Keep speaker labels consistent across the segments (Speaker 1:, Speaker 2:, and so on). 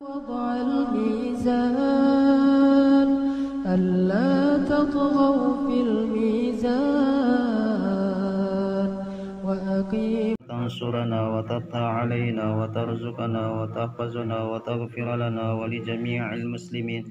Speaker 1: وضع الميزان ألا تطغوا في الميزان وأقيموا
Speaker 2: تنصرنا وتفتح علينا وترزقنا وتحفظنا وتغفر لنا ولجميع المسلمين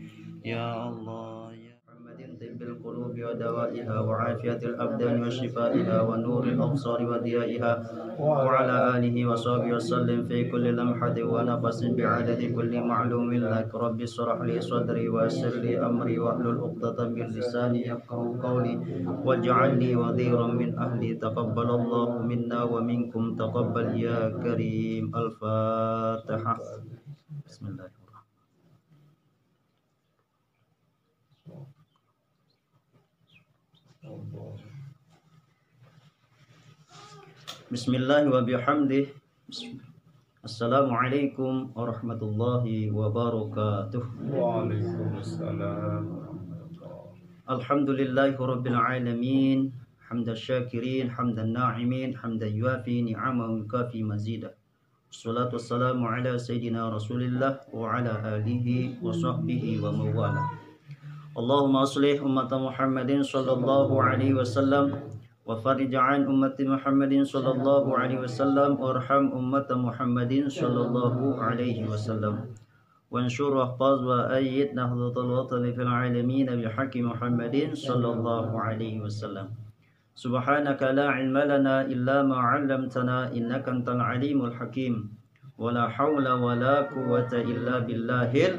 Speaker 2: يا الله يا محمد طب القلوب ودوائها وعافية الأبدان وشفائها ونور الأبصار وضيائها وعلى آله وصحبه وسلم في كل لمحة ونفس بعدد كل معلوم لك رب اشرح لي صدري ويسر لي أمري واحلل عقدة من لساني يفقهوا قولي واجعل لي وزيرا من أهلي تقبل الله منا ومنكم تقبل يا كريم. الفاتحة. بسم الله الرحمن الرحيم. Bismillah wa bihamdih. Assalamualaikum warahmatullahi wabarakatuh.
Speaker 3: Waalaikumsalam.
Speaker 2: Alhamdulillahi rabbil alamin. Hamdan syakirin, hamdan na'imin, hamdan yuafi ni'amahu kafi mazidah. Wassalatu wassalamu ala sayyidina Rasulillah wa ala alihi wa sahbihi wa mawala. Allahumma aslih ummata Muhammadin sallallahu alaihi wasallam wa farij an ummati Muhammadin sallallahu alaihi wasallam warham ummata Muhammadin sallallahu alaihi wasallam wansur wahfaz wa ayyid nahdlatul watani fil alamin bihaqqi Muhammadin sallallahu alaihi wasallam. Subhanaka la ilma lana illa ma 'allamtana innaka antal alimul hakim wa la hawla wa la quwwata illa billahil.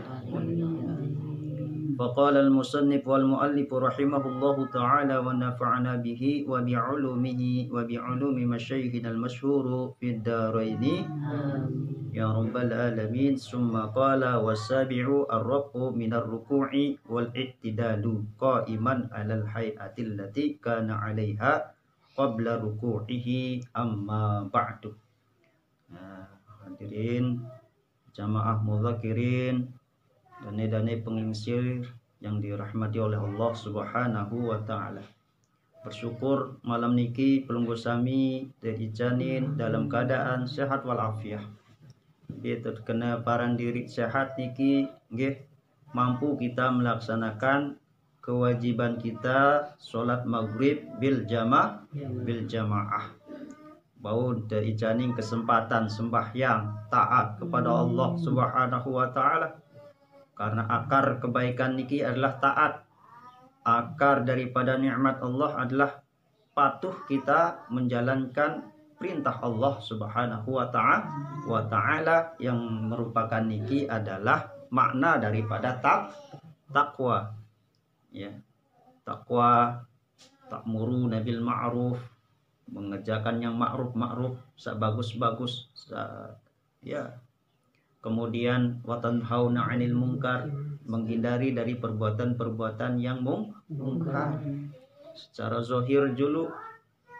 Speaker 2: فقال المصنف والمؤلف رحمه الله تعالى ونفعنا به وبعلوم مشايخنا المشهور في الدارين يا رب العالمين. ثم قال والسابع الرفع من الركوع والاعتدال قائما على الهيئة التي كان عليها قبل ركوعه أما بعد. Hadirin jamaah mudzakirin dane pengingsir yang dirahmati oleh Allah Subhanahu wa taala. Bersyukur malam niki pelunggu sami dari janin dalam keadaan sehat walafiat. Itu kena paran diri sehat niki nggih mampu kita melaksanakan kewajiban kita salat maghrib bil jamaah. Bau dari janin kesempatan sembahyang taat kepada Allah Subhanahu wa taala. Karena akar kebaikan niki adalah taat. Akar daripada nikmat Allah adalah patuh kita menjalankan perintah Allah Subhanahu wa taala yang merupakan niki adalah makna daripada takwa. Ya. Takwa ta'muruna bil ma'ruf, mengerjakan yang ma'ruf sebagus-bagus. Ya. Kemudian watanhauna 'anil munkar, menghindari dari perbuatan-perbuatan yang mungkar. Secara zahir dulu,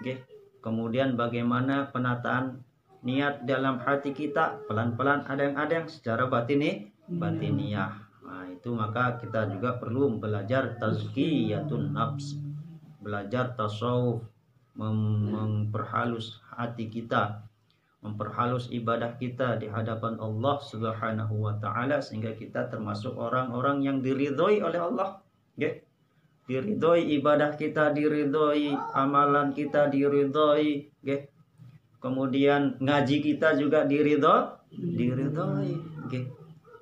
Speaker 2: okay. Kemudian bagaimana penataan niat dalam hati kita, pelan-pelan ada yang secara batiniyah. Nah, itu maka kita juga perlu belajar tazkiyatun nafs, belajar tasawuf, memperhalus hati kita, memperhalus ibadah kita di hadapan Allah Subhanahu wa taala sehingga kita termasuk orang-orang yang diridhoi oleh Allah. Okay? Diridhoi ibadah kita, diridhoi amalan kita, diridhoi. Okay? Kemudian ngaji kita juga diridhoi. Okay?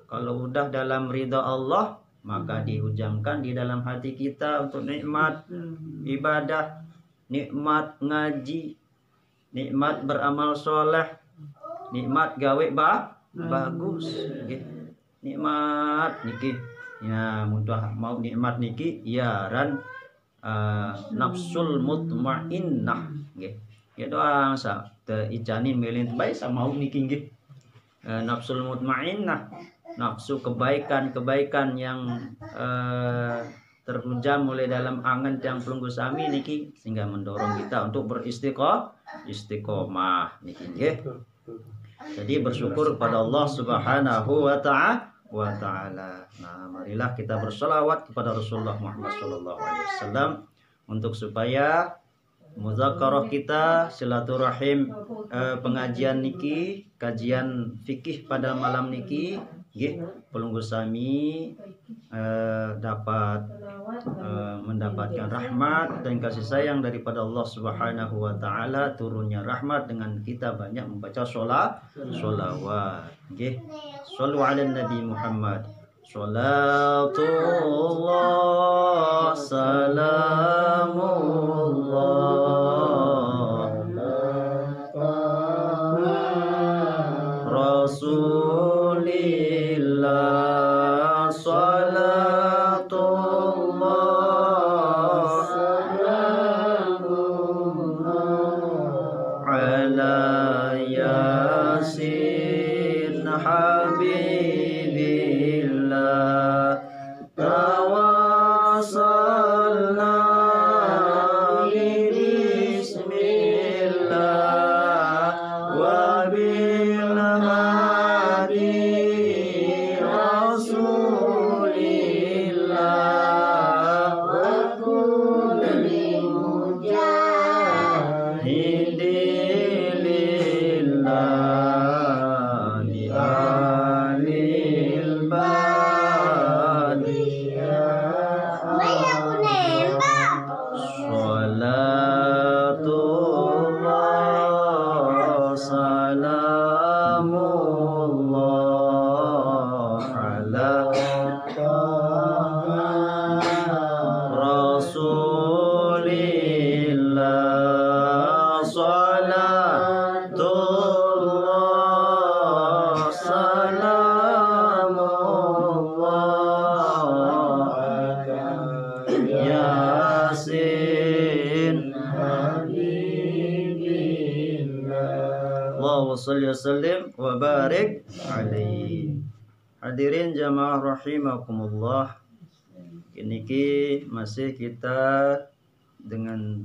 Speaker 2: Kalau udah dalam ridha Allah, maka dihujamkan di dalam hati kita untuk nikmat ibadah, nikmat ngaji, nikmat beramal soleh, nikmat gawe bagus, okay. Nikmat niki, ya mudah mau nikmat niki, ya ran nafsul mutmainnah, okay. Ya doang sa te ijani melin baik sama mau niki, okay. Nafsul mutmainnah, nafsu kebaikan yang terhujam mulai dalam angan yang pelunggu sami niki sehingga mendorong kita untuk beristiqomah niki nggih. Jadi bersyukur kepada Allah Subhanahu wa taala. Nah, marilah kita bersolawat kepada Rasulullah Muhammad sallallahu alaihi wasallam untuk supaya muzakarah kita, silaturahim, pengajian niki, kajian fikih pada malam niki nggih, pelungguh sami dapat mendapatkan rahmat dan kasih sayang daripada Allah Subhanahu wa taala, turunnya rahmat dengan kita banyak membaca sholawat nggih. Shallu ala Nabi Muhammad. Salatullah salamullah Rasulillah salatullah ala yasin habibillah tawassalna bismillah wa bil hadi rasulillah wa kulli mujahidin lillah di alil Salatullah salamullah ala Rasulillah salatullah salamullah Yasin Allahumma sholli wa sallim wa barik alaihi. Hadirin jamaah rahimakumullah. Niki masih kita dengan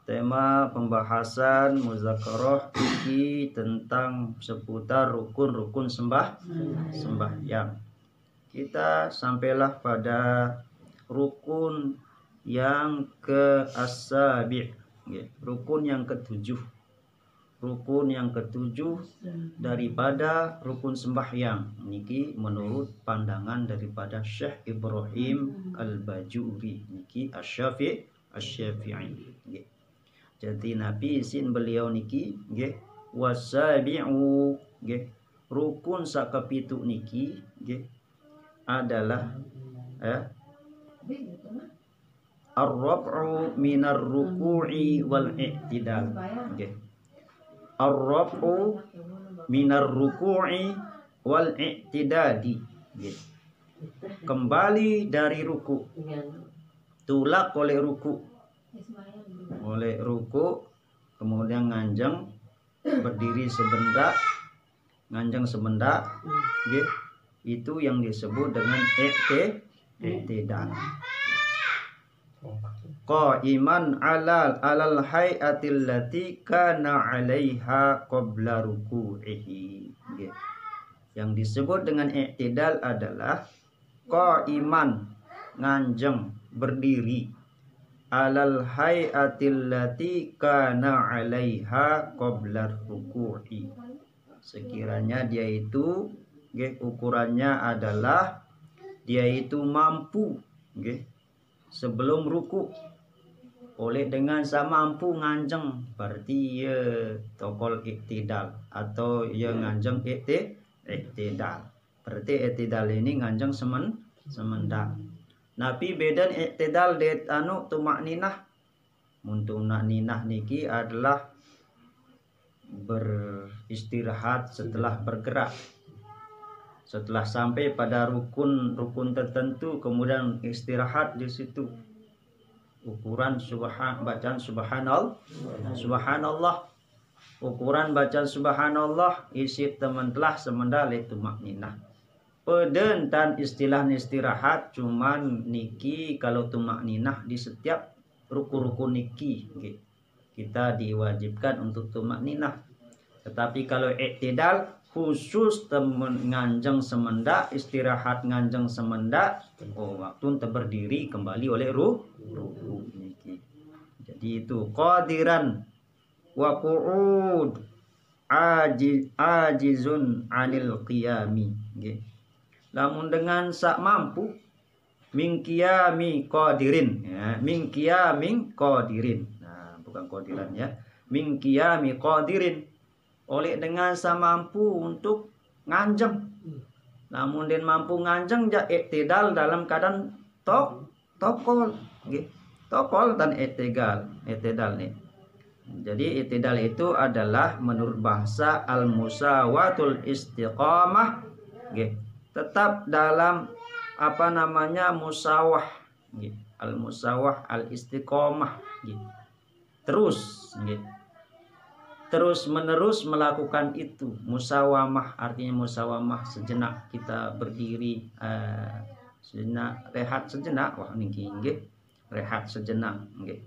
Speaker 2: tema pembahasan muzakarah iki tentang seputar rukun-rukun sembahyang. Kita sampailah pada rukun yang ke-as-sabi', rukun yang ketujuh. Rukun yang ketujuh daripada rukun sembahyang niki menurut pandangan daripada Syekh Ibrahim Al-Bajuri niki Asy-Syafi'i. Jadi Nabi isin beliau niki nggih wasabi'u nggih rukun sakapitu niki nggih adalah ar-raf'u minar ruku'i wal i'tidal nggih. Ar-raf'u minar ruku'i wal i'tidadi. Kembali dari ruku. Tulak oleh ruku. Oleh ruku kemudian nganjeng berdiri sebentar, nganjeng sebentar, itu yang disebut dengan i'tidal. Qa'iman alal hay'atil lati kana 'alaiha qabla ruku'ihi. Yang disebut dengan i'tidal adalah qa'iman nganjeng berdiri alal hay'atil lati kana 'alaiha qabla ruku'i. Sekiranya dia itu ukurannya adalah dia itu mampu sebelum ruku. Oleh dengan sama mampu nganjeng berarti ia tokol iktidal atau ia nganjeng iktidal. Berarti iktidal ini nganjeng semendak. Nabi bedan iktidal det anu tumakninah. Mun tumakninah niki adalah beristirahat setelah bergerak. Setelah sampai pada rukun tertentu kemudian istirahat di situ. Ukuran bacaan subhanallah. Ukuran bacaan subhanallah isi teman telah semenda itu makninah. Peden dan istilah istirahat cuman niki kalau tumakninah di setiap rukun niki kita diwajibkan untuk tumakninah. Tetapi kalau i'tidal khusus nganjeng semenda, istirahat nganjeng semenda, waktu berdiri kembali oleh ruku niki. Jadi itu qadiran wa qu'ud ajizun anil qiyami. lamun dengan sak mampu min qiyami qadirin ya, min qiyami qadirin. Nah, bukan qadiran ya. Min qiyami qadirin, oleh dengan samampu untuk nganjeng. Namun den mampu nganjeng ja iktidal dalam keadaan tokol nggih. Tokol dan iktidal nih. Jadi iktidal itu adalah menurut bahasa al-musawatul istiqamah nggih. Tetap dalam apa namanya musawah nggih. Al-musawah al-istiqamah nggih. Terus nggih. Terus menerus melakukan itu. Musawamah artinya musawamah, sejenak kita berdiri, sejenak rehat sejenak, wah niki nggih, rehat sejenak nggih.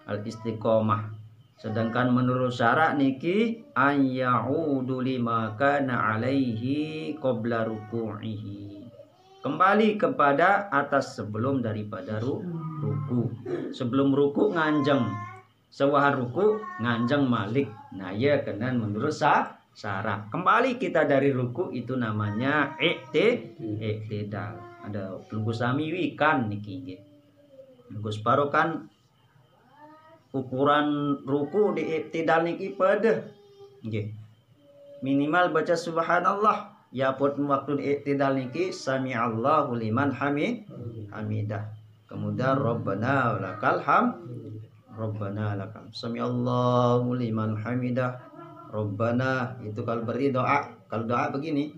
Speaker 2: Al istiqomah. Sedangkan menurut syarak niki ayyaudu lima kana alaihi qabla ruku'ihi, kembali kepada atas sebelum daripada ruku. Sebelum ruku nganjeng, sewahar ruku nganjeng malik. Nah ya kena menurut syarat. Kembali kita dari ruku itu namanya iktidal. Ada pelunggu sami wikan niki nggih. Pelunggu separo kan ukuran ruku di iktidal niki pada nggih. Minimal baca subhanallah. Ya pun waktu di iktidal niki sami'allahu liman hamidah. Kemudian rabbana lakal hamd. Rabbana lakal samiallahu liman hamidah. Rabbana itu kalau beri doa. Kalau doa begini.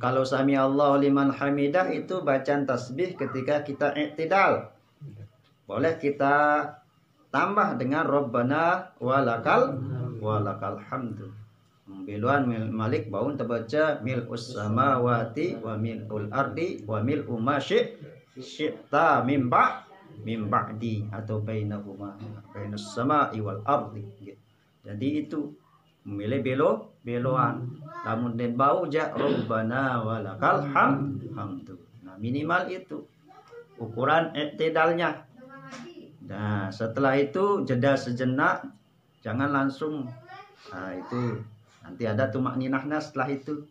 Speaker 2: Kalau samiallahu liman hamidah itu bacaan tasbih ketika kita iktidal. Boleh kita tambah dengan Rabbana walakal hamdu. Biluan malik baun terbaca mil'us samawati wa mil'ul ardi wa mil'u ma syi'ta min ba'di atau bainahuma bainus sama'i wal ardi. Jadi itu memilih beloan. Namun den bau ja Rabbana walakal hamdu. Nah, minimal itu ukuran iktidalnya. Nah, setelah itu jeda sejenak, jangan langsung. Nah, itu nanti ada tumakninahnya setelah itu.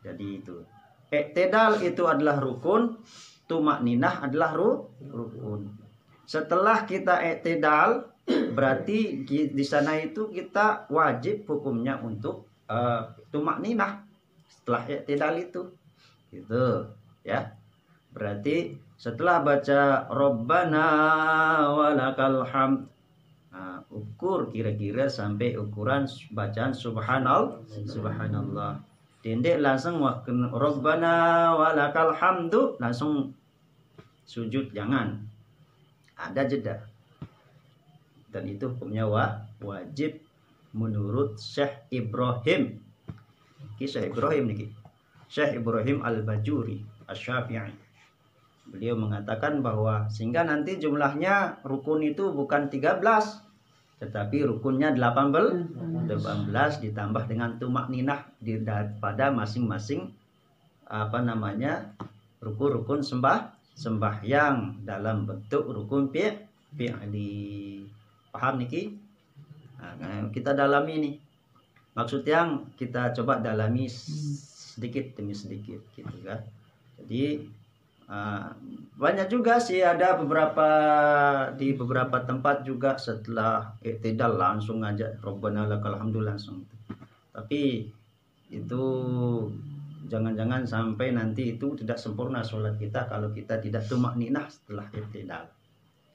Speaker 2: Jadi itu iktidal itu adalah rukun, tumakninah adalah rukun. Setelah kita iktidal, berarti di sana itu kita wajib hukumnya untuk tumakninah setelah iktidal itu. Gitu, ya. Berarti setelah baca Rabbana walakal hamd, nah, ukur kira-kira sampai ukuran bacaan subhanallah. Tindek langsung Rabbana walakal hamdu langsung sujud, jangan. Ada jeda. Dan itu hukumnya wajib menurut Syekh Ibrahim. Syekh Ibrahim niki. Syekh Ibrahim Al-Bajuri Asy-Syafi'i. Beliau mengatakan bahwa sehingga nanti jumlahnya rukun itu bukan 13, tetapi rukunnya 18 ditambah dengan tumakninah pada masing-masing apa namanya rukun sembahyang dalam bentuk rukun fi'li. Paham niki? Nah, kita dalami nih. Maksud yang kita coba dalami sedikit demi sedikit gitu kan. Jadi banyak juga sih, ada di beberapa tempat juga setelah iktidal langsung ngajak Rabbana lakal hamdu langsung. Tapi itu jangan-jangan sampai nanti itu tidak sempurna sholat kita kalau kita tidak tumakninah setelah iktidal.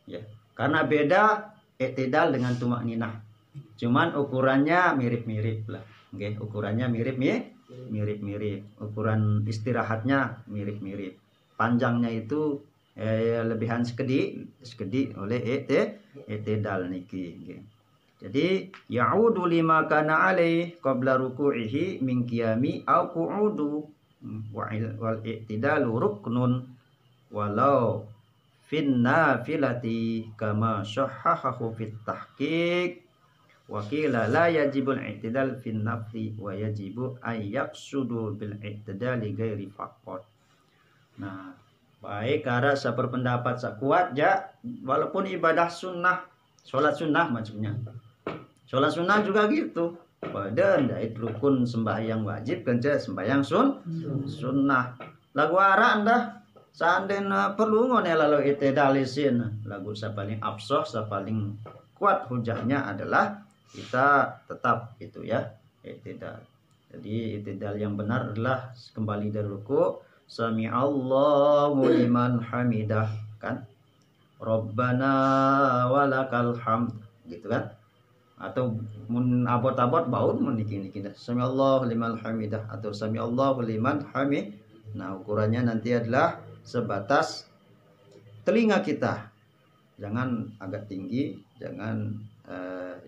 Speaker 2: Ya, karena beda iktidal dengan tumakninah. Cuman ukurannya mirip-mirip lah. Oke, ukurannya mirip-mirip. Ukuran istirahatnya mirip-mirip. Panjangnya itu lebihan sekedi oleh iktidal niki. Jadi ya'udu lima kana alaih qabla ruku'ihi min qiyami au qu'udu wal iktidalu ruknun walau fin nafilati kama sahhahahu fit tahqiq wa qila la yajibul iktidal fin nafli wa yajibu ay yaqsudu bil iktidali ghairi faqat. Nah, baik karena seperpendapat sekuat ya, walaupun ibadah sunnah, sholat sunnah maksudnya. Sholat sunnah juga gitu. pada ndait rukun sembahyang wajib kenca sembahyang sunnah. Lagu ara anda seandainya perlu ngone lalu itidalisin lagu sapaling absoh sapaling kuat hujahnya adalah kita tetap itu ya itidal. Jadi itidal yang benar adalah kembali dari ruku sami Allahu liman hamidah kan, Rabbana walakal hamd gitu kan, atau mun abot-abot baun mun niki sami Allahu liman hamidah atau sami Allahu liman hamid. Nah ukurannya nanti adalah sebatas telinga kita, jangan agak tinggi, jangan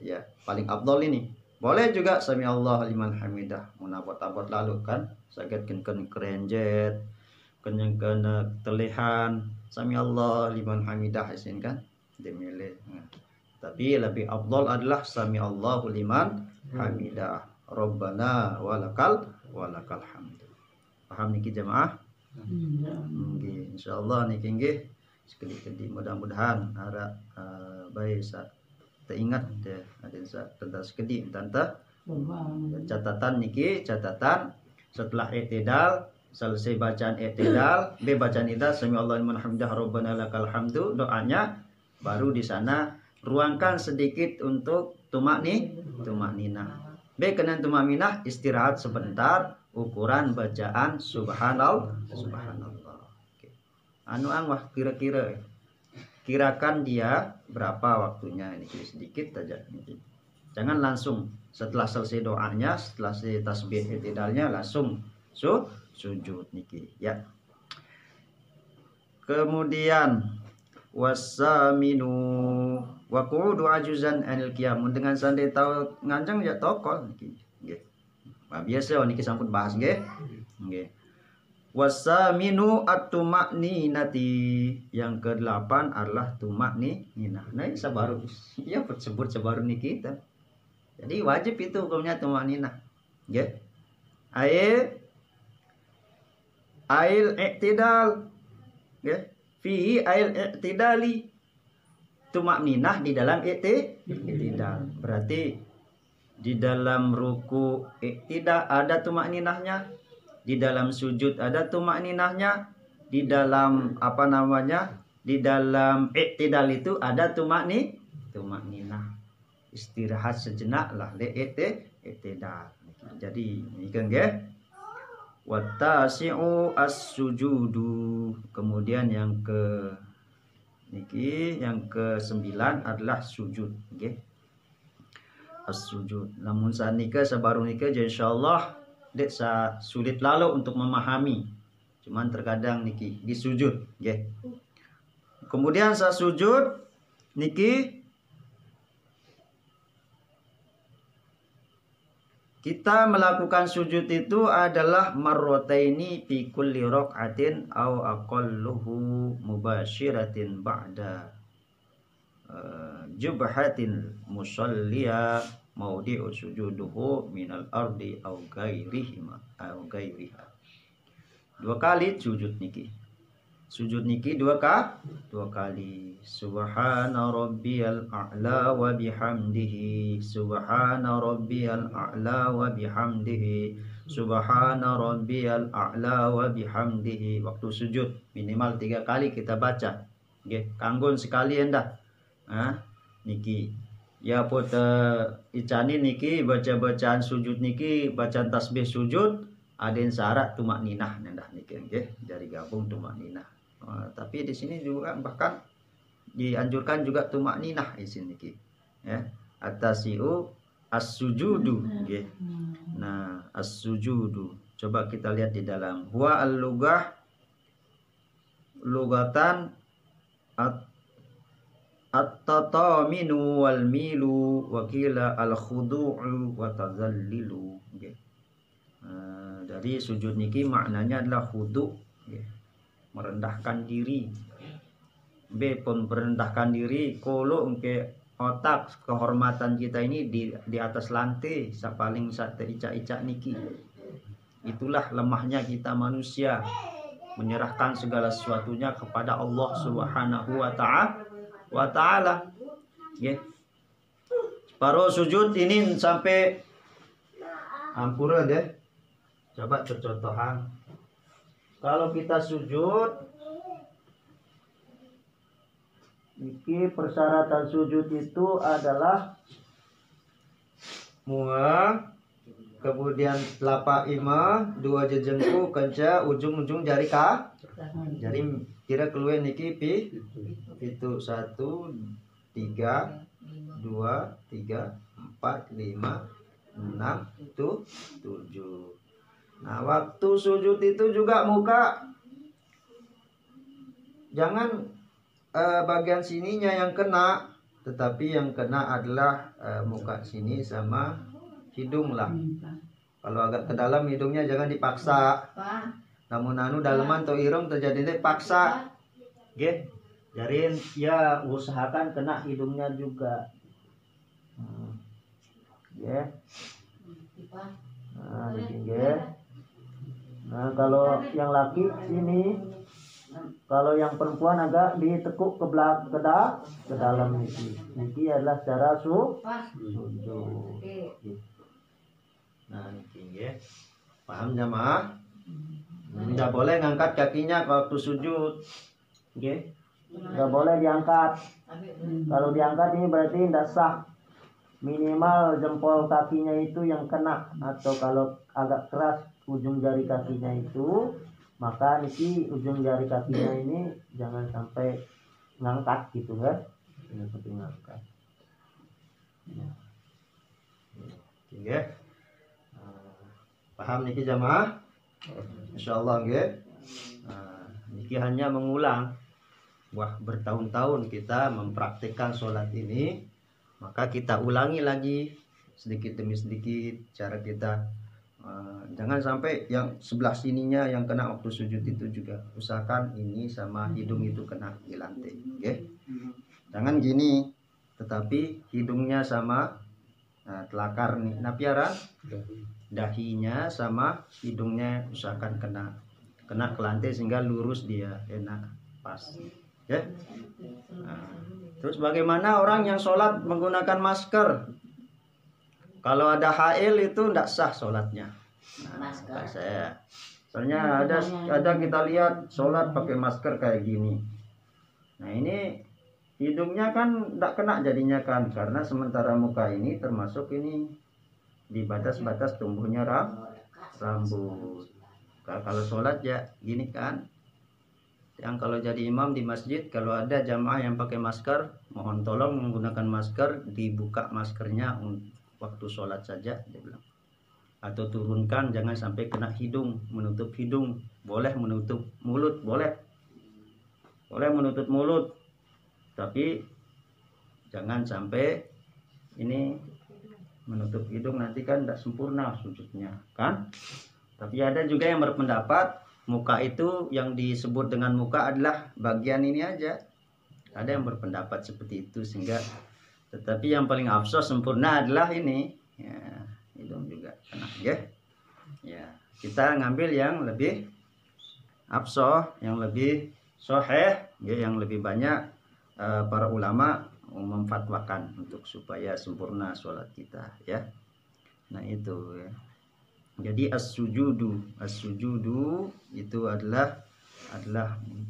Speaker 2: ya paling afdol ini. Boleh juga sami Allah liman hamidah mun abot-abot lalu kan sakit ken kerenjet kenyang kena telehan sami Allah liman hamidah isin kan demile. Nah, tapi lebih afdol adalah sami Allah liman hamidah Rabbana walakal hamd. Paham niki jemaah? Nggih, insyaallah niki nggih sekali-kali mudah-mudahan ada baik teringat deh ada tentang sekedi tanta catatan niki catatan setelah i'tidal selesai bacaan i'tidal bacaan idal sami Allah liman hamidah Rabbana lakal hamdu doanya baru di sana ruangkan sedikit untuk tumakninah. Kena tumakninah istirahat sebentar ukuran bacaan subhanallah. Oke. Wah kira-kira kirakan dia berapa waktunya ini sedikit saja. Jangan langsung setelah selesai doanya, setelah selesai tasbih i'tidalnya langsung sujud niki ya. Kemudian wasaminu wa qu'udu ajuzan anil qiyam dengan sande tahu ngancang ya tokol niki nggih. Nah, biasa niki sampun bahas nggih. Nggih. Wasaminu at-tumakninati yang ke-8 adalah tumakninah. Nah, sabaru ya sebut sabaru niki kita. Jadi wajib itu hukumnya tumakninah. Nggih. Ail i'tidal. Nggih. Fihi ail i'tidali. Tumakninah di dalam i'tidal. Berarti di dalam ruku i'tidal ada tumakninahnya. Di dalam sujud ada tumakninahnya, di dalam di dalam i'tidal itu ada tumakninah. Istirahat sejenak lah i'tidal. Jadi ini kan nggih. Wattasi'u as-sujudu. Kemudian yang ke-9 adalah sujud nggih. As-sujud. Namun sanika sabaru nika insyaallah dek sulit lalu untuk memahami. Cuman terkadang niki di sujud nggih. Kemudian saat sujud niki kita melakukan sujud itu adalah marrataini fi kulli raq'atin aw aqalluhu mubashiratin ba'da jubhatin musalliya maudi'u sujuduhu minal ardi aw ghairiha. 2 kali sujud niki. Sujud niki 2 kali. Subhana rabbiyal a'la wa bihamdihi. Subhana rabbiyal a'la wa bihamdihi. Subhana rabbiyal a'la wa bihamdihi. Waktu sujud minimal 3 kali kita baca. Nggih, kanggo sekali endah. Niki ya pot icani niki baca-bacaan sujud niki bacaan tasbih sujud aden syarat tumakninah nendah niki nggih dari gabung tumakninah. Tapi di sini juga bahkan dianjurkan juga tumakninah di sini niki ya. Atasiu as-sujudu nggih. Nah, as-sujudu coba kita lihat di dalam huwa al-lughah lugatan at-tataminu wal milu wa qila al-khudu'u wa tazallilu. Dari sujud niki maknanya adalah khudu', merendahkan diri. Pun merendahkan diri kalau engke otak kehormatan kita ini di atas lantai sapaling ica-ica niki. Itulah lemahnya kita manusia, menyerahkan segala sesuatunya kepada Allah Subhanahu wa ta'ala. Separuh sujud ini sampai Hampura deh. Coba contohan. Kalau kita sujud, iki persyaratan sujud itu adalah mua, kemudian telapak ima, dua jejengku, kenca, ujung-ujung jari Jadi kira keluar niki itu 1, 3, 2, 3, 4, 5, 6, 7. Nah, waktu sujud itu juga muka jangan bagian sininya yang kena, tetapi yang kena adalah muka sini sama hidung lah. Kalau agak ke dalam hidungnya jangan dipaksa. Namun dalaman atau irung terjadi paksa. Oke. Jadi ya usahakan kena hidungnya juga. Ya. Nah, nah, kalau yang laki sini, kalau yang perempuan agak ditekuk ke dalam niki. Niki adalah cara sujud. Nah, niki ya. Paham jamaah? Tidak boleh ngangkat kakinya waktu sujud. Oke. Tidak boleh diangkat. Kalau diangkat ini berarti tidak sah. Minimal jempol kakinya itu yang kena, atau kalau agak keras ujung jari kakinya itu, maka niki ujung jari kakinya ini jangan sampai ngangkat gitu kan. Jangan sampai ngangkat. Ya. Paham niki jamaah? Insyaallah nggih. Niki hanya mengulang. Wah, bertahun-tahun kita mempraktikkan sholat ini, maka kita ulangi lagi sedikit demi sedikit cara kita. Jangan sampai yang sebelah sininya yang kena waktu sujud itu juga. Usahakan ini sama hidung itu kena di lantai. Okay? Jangan gini, tetapi hidungnya sama telakar nih, napiaran dahinya sama hidungnya usahakan kena ke lantai sehingga lurus dia, enak pas. Ya. Terus bagaimana orang yang sholat menggunakan masker? Kalau ada HL itu tidak sah sholatnya. Saya. Soalnya ada kita lihat sholat pakai masker kayak gini. Nah ini hidungnya kan tidak kena jadinya kan, karena sementara muka ini termasuk ini di batas-batas tumbuhnya rambut. Kalau sholat ya gini kan. Yang kalau jadi imam di masjid, kalau ada jamaah yang pakai masker, mohon tolong menggunakan masker, dibuka maskernya waktu sholat saja, dia bilang. Atau turunkan, jangan sampai kena hidung, menutup hidung, boleh menutup mulut, boleh menutup mulut, tapi jangan sampai ini menutup hidung, nanti kan tidak sempurna sujudnya, kan? Tapi ada juga yang berpendapat muka itu yang disebut dengan muka adalah bagian ini aja. Ada yang berpendapat seperti itu sehingga, tetapi yang paling afsos sempurna adalah ini. Ya, hidung juga kena, ya. Ya, kita ngambil yang lebih afsoh, yang lebih sahih, ya, yang lebih banyak para ulama memfatwakan untuk supaya sempurna sholat kita, ya. Nah itu, ya. Jadi as-sujudu itu adalah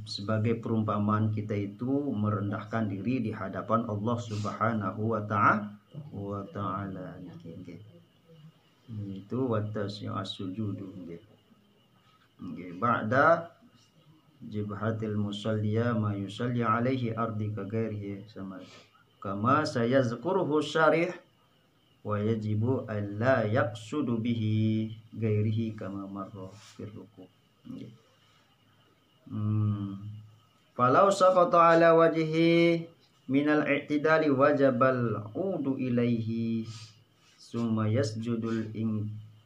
Speaker 2: sebagai perumpamaan kita itu merendahkan diri di hadapan Allah Subhanahu wa ta'ala. Itu watasyu as-sujudu. Ba'da jibhatil musalliya ma yusalli alaihi ardi kagairihi, sama kama sayazkuruhu syarih wa yajibu alla yaqsudu bihi gairihi kama marra fil ruku'. Falau saqata ala wajhi minal i'tidali wajabal udu ilaihi summa yasjudul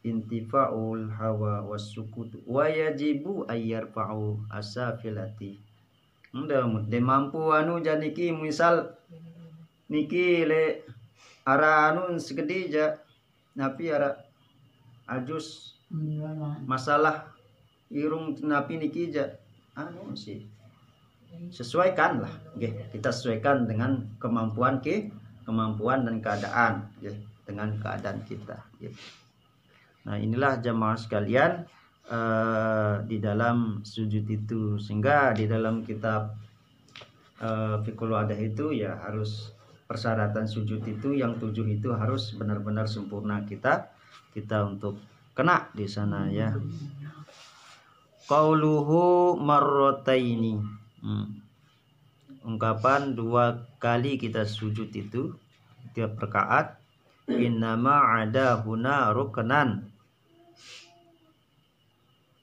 Speaker 2: intifa'ul hawa was-sukut wa yajibu ayyarfa'u asafilati. Mudah mampu anu janiki misal niki le ara anu segede ja napi ara ajus masalah irung napi niki ja anu sih sesuaikan lah, kita sesuaikan dengan kemampuan dan keadaan, dengan keadaan kita. Nah, inilah jamaah sekalian di dalam sujud itu, sehingga di dalam kitab Fiqhul Wadah itu ya harus persyaratan sujud itu yang 7 itu harus benar-benar sempurna kita untuk kena di sana ya. Qauluhu marrataini. Ungkapan 2 kali kita sujud itu tiap rakaat. Innama ada huna ruknan.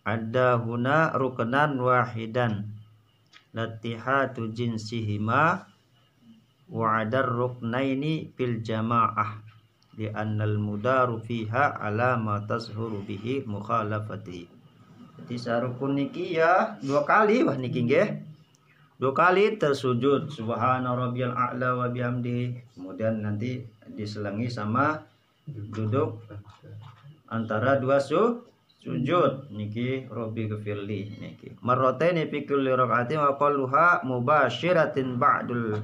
Speaker 2: Ada huna ruknan wahidan. Latihatu jinsihima wa adar ruknaini fil jamaah. Li'annal mudaru fiha ala ma tazhuru bihi mukhalafati. Jadi sarukun niki ya 2 kali wah niki nggih. 2 kali tersujud subhana rabbiyal a'la wa bihamdihi. Kemudian nanti diselangi sama duduk antara 2 sujud niki rabbi ghfirli niki. Marrataini fi kulli rak'atin wa qalluha mubasyiratin ba'dul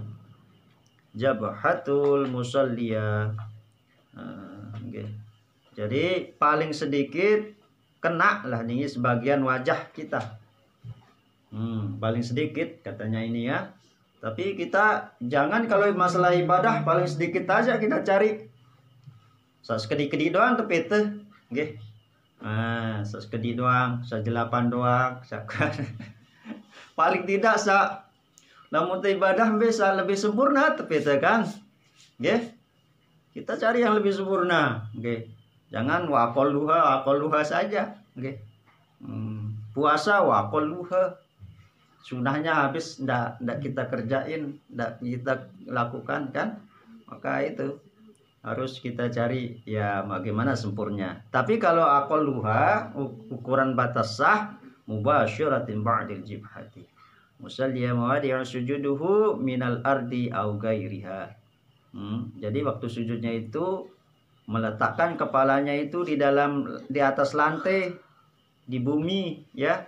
Speaker 2: jabhatul musalliya. Okay. Jadi paling sedikit kena lah nih sebagian wajah kita. Paling sedikit katanya ini ya. Tapi kita jangan kalau masalah ibadah paling sedikit aja kita cari. Sekedi-kedi doang tapi itu, nggih. Sekedi doang, 8 doang, paling tidak namun ibadah bisa lebih sempurna tapi itu kan. Nggih. Kita cari yang lebih sempurna, nggih. Jangan waqalluha saja, nggih. Puasa waqalluha. Sunahnya habis ndak kita kerjain, ndak kita lakukan kan? Maka itu harus kita cari ya bagaimana sempurna. Tapi kalau aqalluha ukuran batas sah mubasyiratin ba'dil jibhati. Musalliya mawadi'u sujuduhu minal ardi au ghairiha. Jadi waktu sujudnya itu meletakkan kepalanya itu di atas lantai, di bumi ya,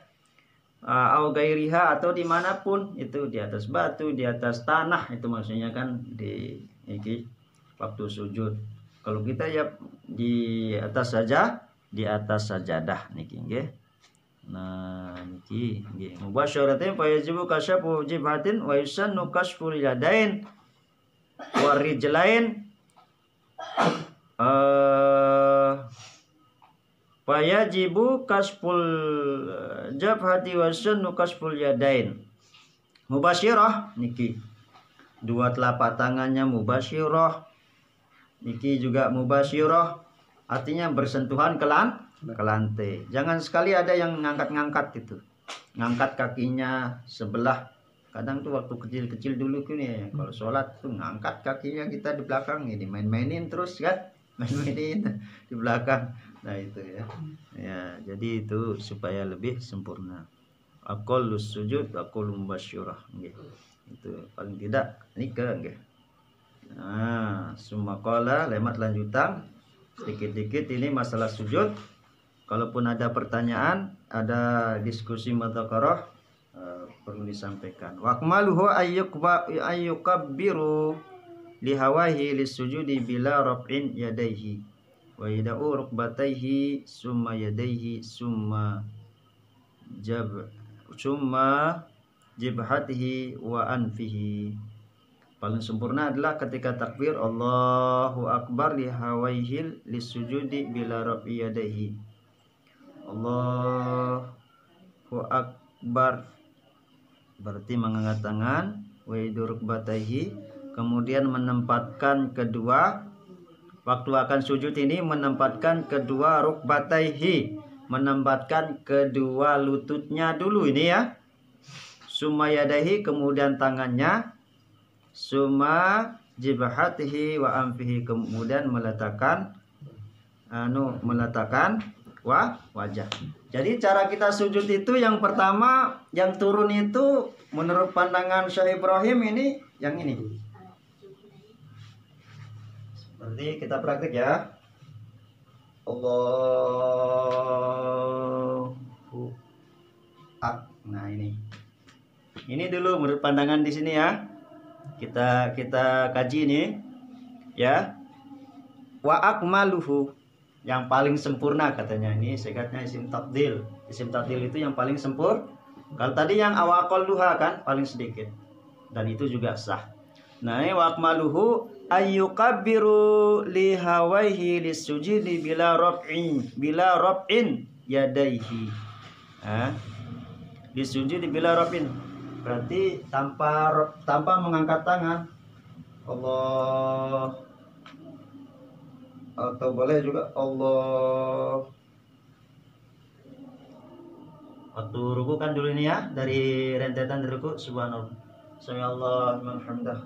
Speaker 2: au gairiha atau dimanapun itu, di atas batu, di atas tanah, itu maksudnya kan di iki waktu sujud. Kalau kita ya di atas saja, di atas sajadah niki nggih. Nah niki nggih mubasyaratin fa yajibu kasyafu jibhatin wa yusannu kasful yadain warijlain fayajibu kasful jabhati wa sunnu kasful yadain. Mubasyirah niki 2 telapak tangannya mubasyirah niki juga mubasyirah, artinya bersentuhan ke lantai. Jangan sekali ada yang ngangkat-ngangkat itu, ngangkat kakinya sebelah. Kadang tuh waktu kecil-kecil dulu kan ya, kalau sholat tuh ngangkat kakinya kita di belakang, ini main-mainin terus kan, main-mainin di belakang. Nah itu ya, ya jadi itu supaya lebih sempurna. Aqallus sujud aqallu mubasyirah, gitu. Itu paling tidak nikah, gitu. Nah, sumakola lemat lanjutan sedikit-sedikit ini masalah sujud. Kalaupun ada pertanyaan, ada diskusi mudzakarah, perlu disampaikan. Waqmaluhu ayyukabbiru lihawahi lisujudi bila raf'in yadaihi wa yada'u rukbataihi summa yadaihi summa jibhatihi wa anfihi. Paling sempurna adalah ketika takbir Allahu Akbar lihawaihi lisujudi bila raf'i yadaihi. Allahu Akbar berarti mengangkat tangan, wa rukbataihi, kemudian menempatkan kedua, waktu akan sujud ini menempatkan kedua rukbataihi, menempatkan kedua lututnya dulu ini ya. Summa yadaihi, kemudian tangannya, summa jibhatihi wa anfihi, kemudian meletakkan wajah. Jadi cara kita sujud itu yang pertama, yang turun itu menurut pandangan Syekh Ibrahim ini yang ini. Berarti kita praktik ya. Allahu Akbar. Nah ini. Ini dulu menurut pandangan di sini ya. Kita kaji ini ya. Wa akmaluhu. yang paling sempurna katanya. Ini segatnya isim tafdil. Isim tafdil itu yang paling sempurna. Kalau tadi yang awaqal duha kan paling sedikit. Dan itu juga sah. Nah, ini waqmaluhu ayyukabbiru li hawaihi lisujudi bila rab'in yadaihi. Lisujudi bila rab'in. Berarti tanpa mengangkat tangan. Allah, atau boleh juga Allah. Waktu ruku kan dulu ini ya, dari rentetan dari ruku subhanallah, sami'allahu liman hamidah,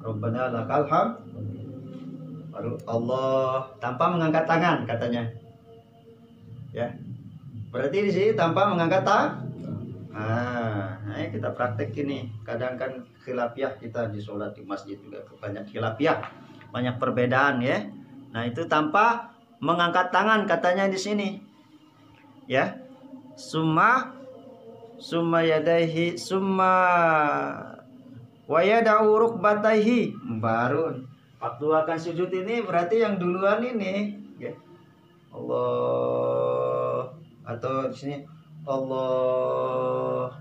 Speaker 2: rabbana lakal hamd, baru Allah tanpa mengangkat tangan katanya. Ya. Berarti di sini tanpa mengangkat tangan. Nah, kita praktek ini. Kadang kan khilafiyah kita di sholat di masjid juga banyak khilafiyah, banyak perbedaan ya. Nah, itu tanpa mengangkat tangan katanya di sini. Ya. Summa yadaihi summa wa yada'u rukbataihi. Baru waktu akan sujud ini berarti yang duluan ini ya. Allah, atau di sini Allah.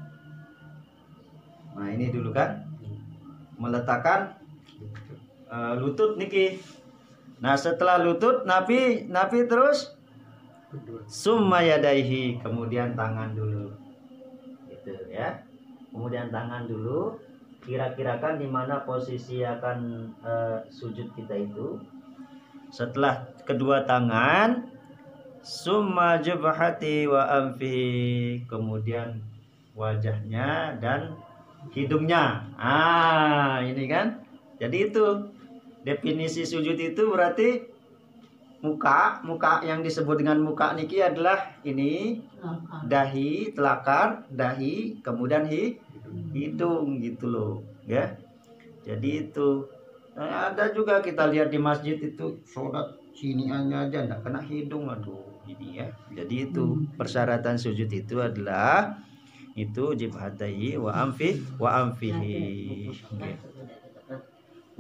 Speaker 2: Nah, ini dulu kan meletakkan lutut niki. Nah, setelah lutut nabi terus summa yadaihi, kemudian tangan dulu. Gitu ya. Kemudian tangan dulu. Kira-kirakan di mana posisi akan sujud kita itu. Setelah kedua tangan, summa jabhati wa anfihi, kemudian wajahnya dan hidungnya. Ini kan. Jadi itu definisi sujud itu berarti muka yang disebut dengan muka niki adalah ini dahi, telakar, dahi, kemudian hidung gitu loh ya. Jadi itu ada juga kita lihat di masjid itu sholat sini aja enggak kena hidung, aduh ini ya. Jadi itu persyaratan sujud itu adalah itu jibhatai wa amfihi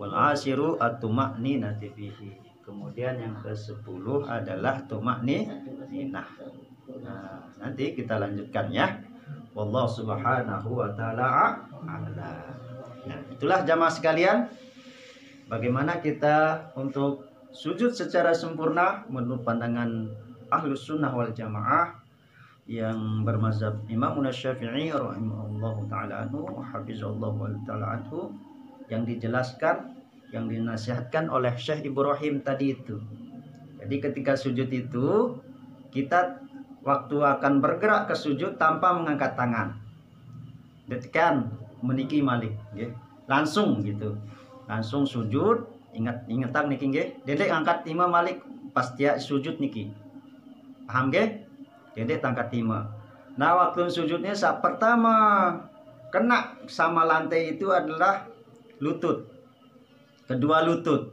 Speaker 2: wal asiru at-tuma'ninati fihi. Kemudian yang ke-10 adalah tuma'ninah. Nah, nanti kita lanjutkan ya. Wallahu subhanahu wa ta'ala a'lam. Nah, itulah jamaah sekalian, bagaimana kita untuk sujud secara sempurna menurut pandangan Ahlus Sunnah wal Jamaah yang bermazhab Imam Syafi'i rahimahullahu ta'ala anhu, hafizallahu ta'ala anhu, yang dijelaskan, yang dinasihatkan oleh Syekh Ibrahim tadi itu. Jadi ketika sujud itu kita waktu akan bergerak ke sujud tanpa mengangkat tangan. Detikan meniki malik nggih. Langsung gitu. Langsung sujud, ingatan niki nggih. Dedek angkat timah malik pas dia sujud niki. Paham nggih? Dedek angkat timah. Nah, waktu sujudnya saat pertama kena sama lantai itu adalah lutut. Kedua lutut.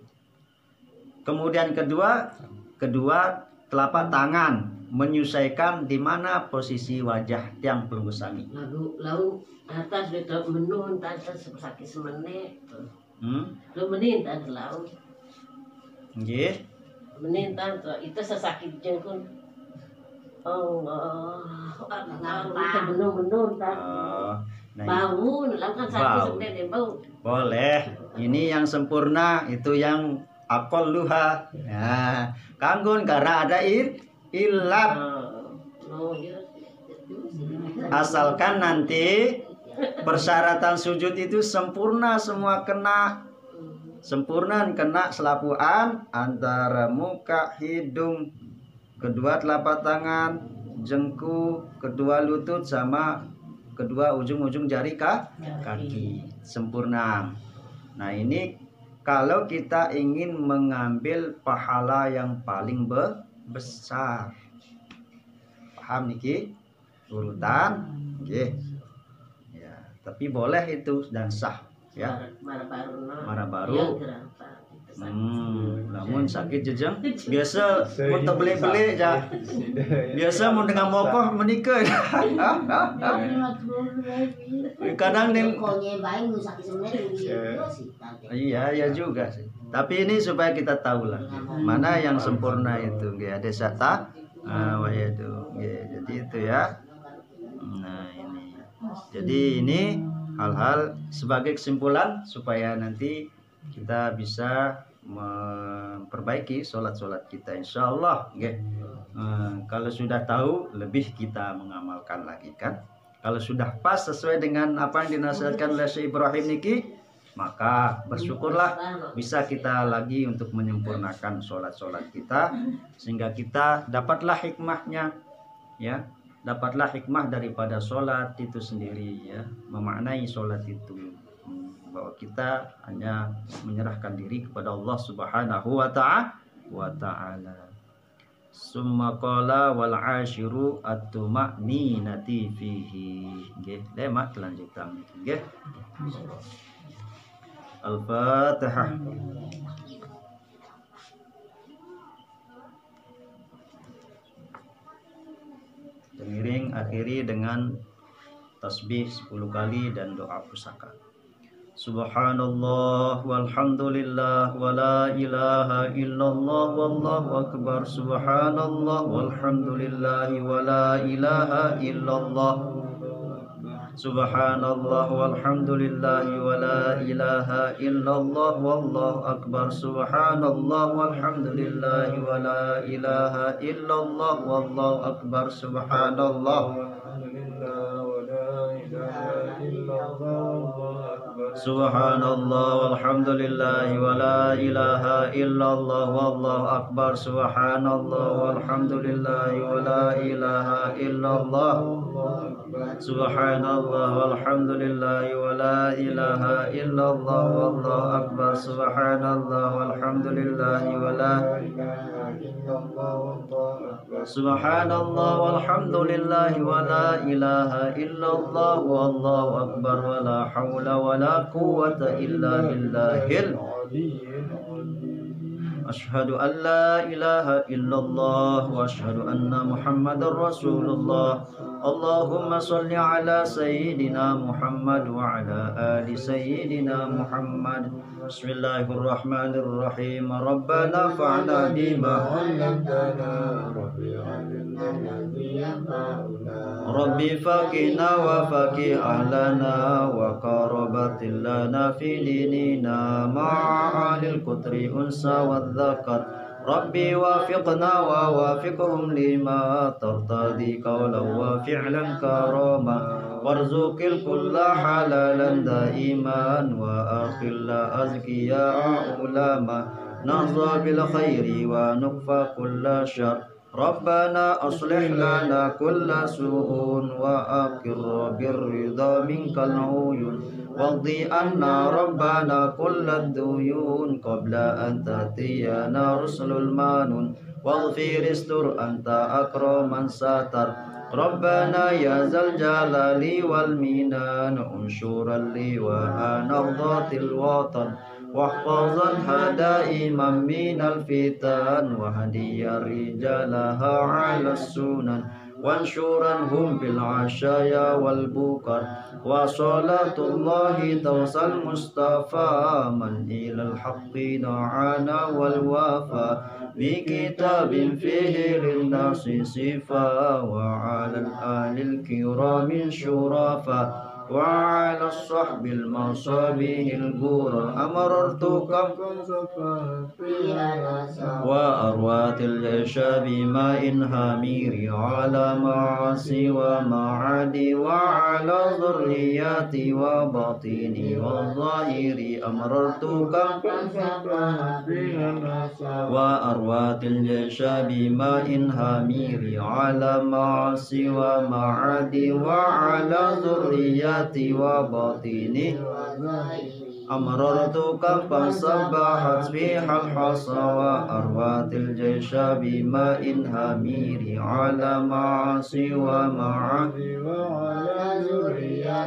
Speaker 2: Kemudian kedua telapak tangan, menyesuaikan di mana posisi wajah yang pelungusami.
Speaker 4: Lalu atas betul menun atas sakit semenit. Lu menin atas lalu.
Speaker 2: Nggih.
Speaker 4: Menin tanpa itu sesakit jengkun. Allah menun
Speaker 2: Nah,
Speaker 4: bau, lakukan sakit semenit bau.
Speaker 2: Boleh. Ini yang sempurna, itu yang aqalluha. Nah, kanggun karena ada ilat. Asalkan nanti persyaratan sujud itu sempurna, semua kena. Sempurna kena selapuan antara muka, hidung, kedua telapak tangan, jengku, kedua lutut sama kedua ujung-ujung jari kaki. Sempurna. Nah, ini kalau kita ingin mengambil pahala yang paling besar. Paham niki? Urutan. Nggih. Ya, tapi boleh itu dan sah ya. Marah baru. Namun sakit jejeng biasa mau terbeli-beli ya. Biasa mau dengan mokoh menikah. Kadang nih iya ya juga sih. Tapi ini supaya kita tahu lah mana yang sempurna itu ya desa tak jadi itu ya. Nah ini. Jadi ini hal-hal sebagai kesimpulan supaya nanti kita bisa memperbaiki sholat-sholat kita insyaallah nggih. Kalau sudah tahu lebih kita mengamalkan lagi kan. Kalau sudah pas sesuai dengan apa yang dinasihatkan oleh Syekh Ibrahim niki, maka bersyukurlah bisa kita lagi untuk menyempurnakan sholat-sholat kita sehingga kita dapatlah hikmahnya ya. Dapatlah hikmah daripada sholat itu sendiri ya, memaknai sholat itu bahwa kita hanya menyerahkan diri kepada Allah Subhanahu wa ta'ala. Summa qala wal ashiru at-tuma'ninati fihi. Nggih, lemak kelanjutan nggih. Al-Fatihah. Pengiring akhiri dengan tasbih 10 kali dan doa pusaka. Subhanallah walhamdulillah wa la ilaha illallah wallahu akbar. Subhanallah walhamdulillah wa la ilaha illallah. Subhanallah walhamdulillah wa la ilaha illallah wallahu akbar. Subhanallah walhamdulillah wa la ilaha illallah wallahu akbar. Subhanallah Subhanallah walhamdulillah wa la ilaha illallah wallahu akbar. Subhanallah walhamdulillah wa la ilaha illallah. Subhanallah walhamdulillah wa la ilaha illallah wallahu akbar. Subhanallah walhamdulillah wa la Subhanallah walhamdulillah wa la ilaha illallah wallahu akbar wa la hawla wa la quwwata illa billahil Ashhadu an la ilaha illallah wa ashhadu anna Muhammadar Rasulullah. Allahumma salli ala sayyidina Muhammad wa ala ali sayyidina Muhammad. Bismillahirrahmanirrahim. Rabbana fa'na bima 'allamtana Rabbi faqina wa faqih ahlana wa qarabatil lana fi dinina ma'alil qutri unsa wa dhakat. Rabbi wafiqna wa wafiqhum lima tartadi qawlan wa fi'lan karama warzuqil kulla halalan daiman wa akhilla azkiya ulama nahza bil khairi wa nukfa kulla syar. Rabbana aslih lana kulla su'un wa aqirra birridha minkal uyun waqdi anna rabbana kulla duyun qabla an tatiyana rusulul manun waghfir istur anta akraman satar. Rabbana ya zal jalali wal minan unsyuran li wa anardatil watan wahfazan hadaiman minal fitan wahdiya rijalaha ala sunan wanshuranhum bil ashaya wal bukar wa salatullahi tawsal mustafa man ilal haqqi da'ana wal wafa bi kitabin fihi lin nasi sifa wa ala alil kiramin syurafa وعلى الصحب المصابيح الغور أمررتكم وأروات الجيش بماء هامير على معاصي ومعادي وعلى ذرياتي وباطني والظاهر أمررتكم وأروات الجيش بماء هامير على معاصي ومعادي وعلى ذرياتي wa batini amrartuka fasabbahat bihal hasa wa arwatil jaysha bima'in hamiri ala ma'asi wa ma'adi wa ala zuriyati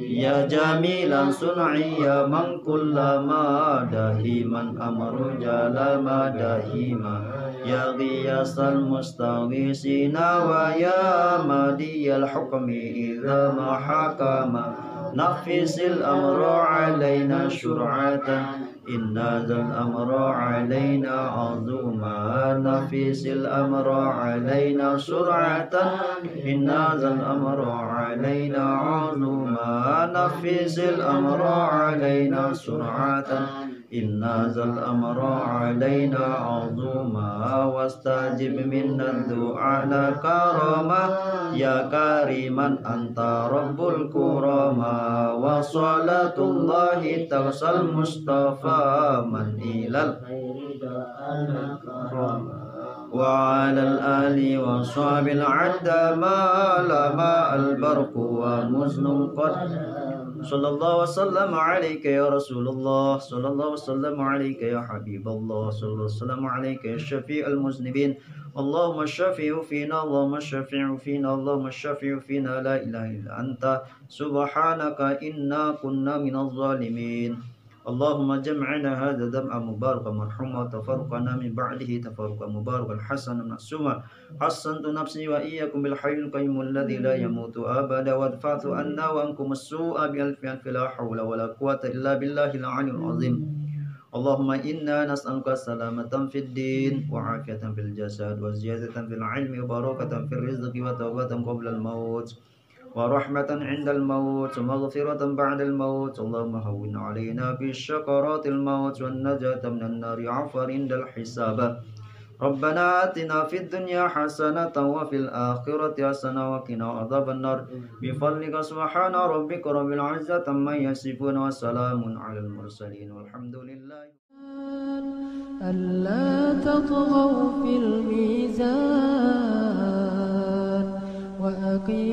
Speaker 2: Ya jamilan sun'i ya man kullama dahiman amru jalama dahima ya ghiyasal mustawisina wa ya madiyal hukmi idza ma hakama nafisil amru alaina syur'atan inna zal amru alaina azuma nafisil amru alaina sur'atan inna zal amru alaina azuma nafisil amru alaina sur'atan inna zal amru alaina azuma wastajib minna du'a la karama ya kariman anta rabbul kurama wa salatullahi tarsal mustafa man ilal wa alal ali wa sahbil adda ma lama al barqu wa muznun qad sallallahu wasallam alayka ya rasulullah sallallahu wasallam alayka ya habiballah sallallahu wasallam alayka ya syafi'al muznibin Allahumma syafi'u fina Allahumma syafi'u fina Allahumma syafi'u fina la ilaha illa anta subhanaka inna kunna minaz zalimin Allahumma jam'ana hadha dam'a mubarakan marhuma tafarruqana min ba'dihi tafarruqan mubarakan hasanan ma'suma hasantu nafsi wa iyyakum bil hayyil qayyumul ladzi la yamutu abada wadfa'tu anna wa ankum as-su'a bi alfin la hawla wa la quwwata illa billahil 'aliyyil 'azim Allahumma inna nas'aluka salamatan fid din wa 'afiyatan fil jasad wa ziyadatan fil 'ilmi wa barakatan fil rizqi wa tawbatan qabla al-maut ورحمة عند الموت ومغفرة بعد الموت اللهم هون علينا بشكرات الموت والنجاة من النار عفوا عند الحساب ربنا آتنا في الدنيا حسنة وفي الآخرة حسنة وقنا عذاب النار بفضلك سبحان ربك رب العزة عما يصفون وسلام على المرسلين والحمد لله
Speaker 1: ألا تطغوا في الميزان وأقيموا